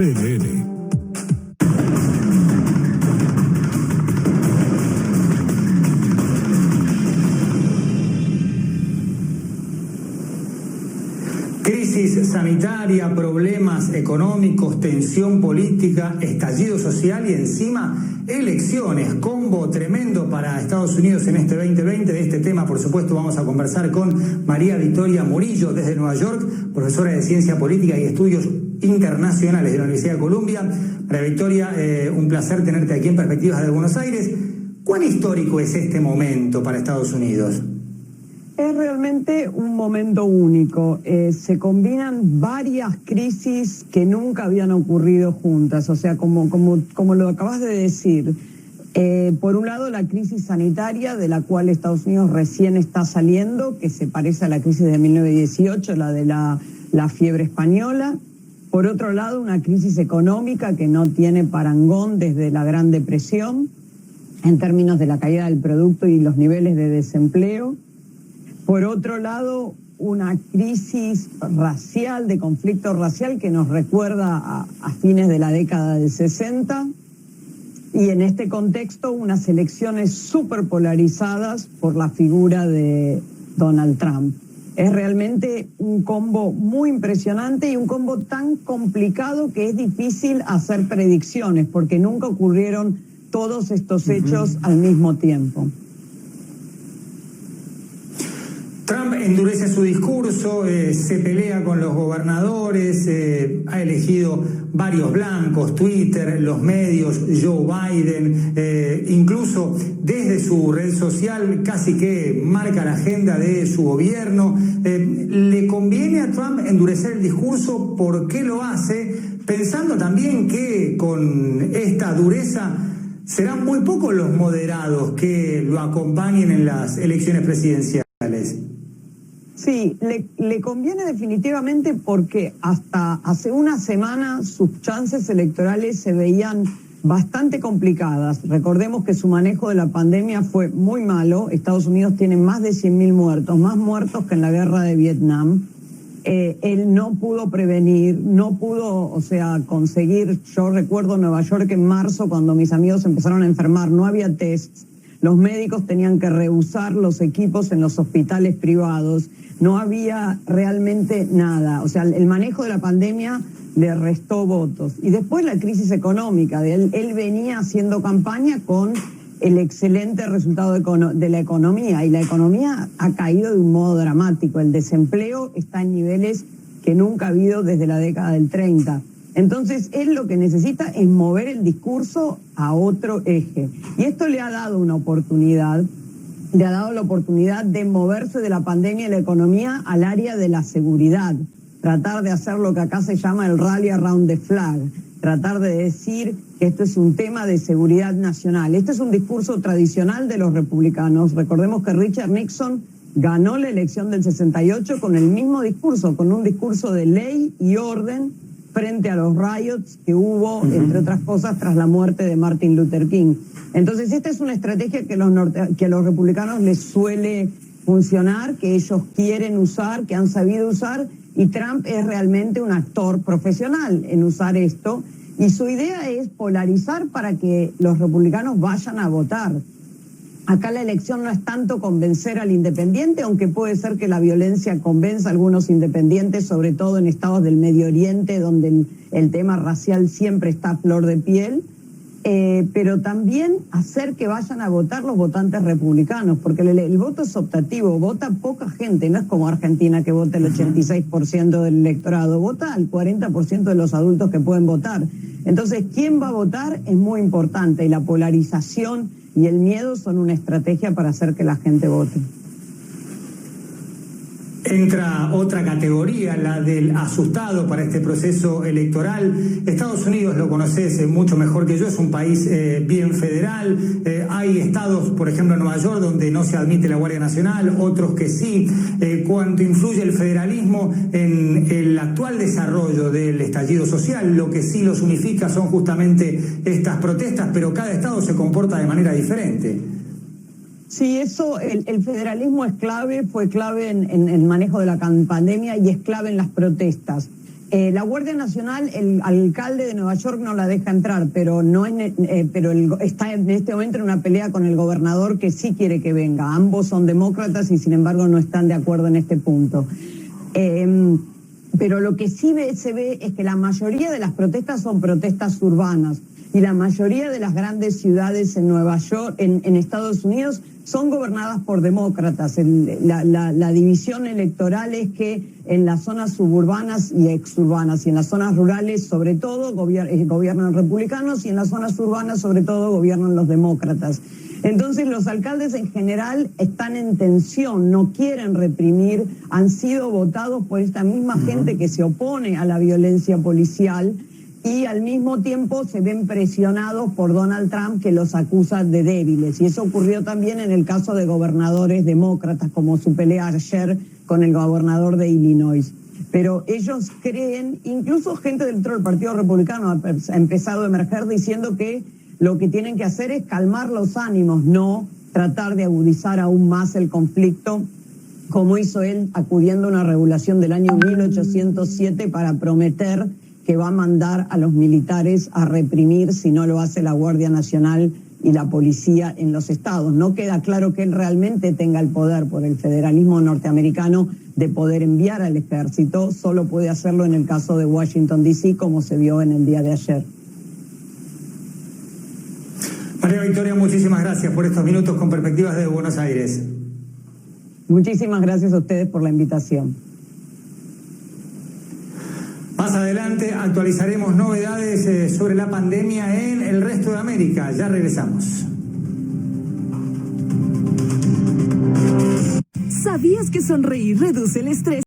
CNN. Crisis sanitaria, problemas económicos, tensión política, estallido social y encima elecciones. Combo tremendo para Estados Unidos en este 2020. De este tema, por supuesto, vamos a conversar con María Victoria Murillo desde Nueva York, profesora de Ciencia Política y Estudios Internacionales de la Universidad de Columbia. María Victoria, un placer tenerte aquí en Perspectivas de Buenos Aires. ¿Cuán histórico es este momento para Estados Unidos? Es realmente un momento único. Se combinan varias crisis que nunca habían ocurrido juntas. O sea, como lo acabas de decir, por un lado la crisis sanitaria de la cual Estados Unidos recién está saliendo, que se parece a la crisis de 1918, la de la fiebre española. Por otro lado, una crisis económica que no tiene parangón desde la Gran Depresión, en términos de la caída del producto y los niveles de desempleo. Por otro lado, una crisis racial, de conflicto racial que nos recuerda a fines de la década del 60. Y en este contexto, unas elecciones súper polarizadas por la figura de Donald Trump. Es realmente un combo muy impresionante y un combo tan complicado que es difícil hacer predicciones porque nunca ocurrieron todos estos hechos al mismo tiempo. Trump endurece su discurso, se pelea con los gobernadores, ha elegido varios blancos, Twitter, los medios, Joe Biden, incluso desde su red social casi que marca la agenda de su gobierno. ¿Le conviene a Trump endurecer el discurso? ¿Por qué lo hace? Pensando también que con esta dureza serán muy pocos los moderados que lo acompañen en las elecciones presidenciales. Sí, le conviene definitivamente porque hasta hace una semana sus chances electorales se veían bastante complicadas. Recordemos que su manejo de la pandemia fue muy malo. Estados Unidos tiene más de 100.000 muertos, más muertos que en la guerra de Vietnam. Él no pudo prevenir, no pudo, conseguir. Yo recuerdo Nueva York en marzo cuando mis amigos empezaron a enfermar, no había tests. Los médicos tenían que rehusar los equipos en los hospitales privados. No había realmente nada. O sea, el manejo de la pandemia le restó votos. Y después la crisis económica. Él venía haciendo campaña con el excelente resultado de la economía. Y la economía ha caído de un modo dramático. El desempleo está en niveles que nunca ha habido desde la década del 30. Entonces, él lo que necesita es mover el discurso a otro eje. Y esto le ha dado una oportunidad, le ha dado la oportunidad de moverse de la pandemia y la economía al área de la seguridad. Tratar de hacer lo que acá se llama el rally around the flag. Tratar de decir que esto es un tema de seguridad nacional. Este es un discurso tradicional de los republicanos. Recordemos que Richard Nixon ganó la elección del 68 con el mismo discurso, con un discurso de ley y orden frente a los riots que hubo, entre otras cosas, tras la muerte de Martin Luther King. Entonces, esta es una estrategia que a los republicanos les suele funcionar, que ellos quieren usar, que han sabido usar, y Trump es realmente un actor profesional en usar esto, y su idea es polarizar para que los republicanos vayan a votar. Acá la elección no es tanto convencer al independiente, aunque puede ser que la violencia convenza a algunos independientes, sobre todo en estados del Medio Oriente, donde el tema racial siempre está a flor de piel, pero también hacer que vayan a votar los votantes republicanos, porque el voto es optativo, vota poca gente, no es como Argentina que vota el 86% del electorado, vota al 40% de los adultos que pueden votar. Entonces, ¿quién va a votar? Es muy importante, y la polarización y el miedo son una estrategia para hacer que la gente vote. Entra otra categoría, la del asustado para este proceso electoral. Estados Unidos, lo conoces mucho mejor que yo, es un país bien federal. Hay estados, por ejemplo en Nueva York, donde no se admite la Guardia Nacional, otros que sí. ¿Cuánto influye el federalismo en el actual desarrollo del estallido social? Lo que sí los unifica son justamente estas protestas, pero cada estado se comporta de manera diferente. Sí, eso, el federalismo es clave, fue clave en el manejo de la pandemia y es clave en las protestas. La Guardia Nacional, el alcalde de Nueva York no la deja entrar, pero está en este momento en una pelea con el gobernador que sí quiere que venga. Ambos son demócratas y sin embargo no están de acuerdo en este punto. Pero lo que sí se ve es que la mayoría de las protestas son protestas urbanas y la mayoría de las grandes ciudades en Nueva York, en Estados Unidos, son gobernadas por demócratas. La división electoral es que en las zonas suburbanas y exurbanas y en las zonas rurales sobre todo gobiernan republicanos y en las zonas urbanas sobre todo gobiernan los demócratas. Entonces los alcaldes en general están en tensión, no quieren reprimir, han sido votados por esta misma gente que se opone a la violencia policial y al mismo tiempo se ven presionados por Donald Trump, que los acusa de débiles. Y eso ocurrió también en el caso de gobernadores demócratas, como su pelea ayer con el gobernador de Illinois. Pero ellos creen, incluso gente dentro del Partido Republicano ha empezado a emerger diciendo que lo que tienen que hacer es calmar los ánimos, no tratar de agudizar aún más el conflicto, como hizo él acudiendo a una regulación del año 1807 para prometer que va a mandar a los militares a reprimir si no lo hace la Guardia Nacional y la policía en los estados. No queda claro que él realmente tenga el poder por el federalismo norteamericano de poder enviar al ejército, solo puede hacerlo en el caso de Washington D.C., como se vio en el día de ayer. María Victoria, muchísimas gracias por estos minutos con Perspectivas de Buenos Aires. Muchísimas gracias a ustedes por la invitación. Más adelante actualizaremos novedades sobre la pandemia en el resto de América. Ya regresamos. ¿Sabías que sonreír reduce el estrés?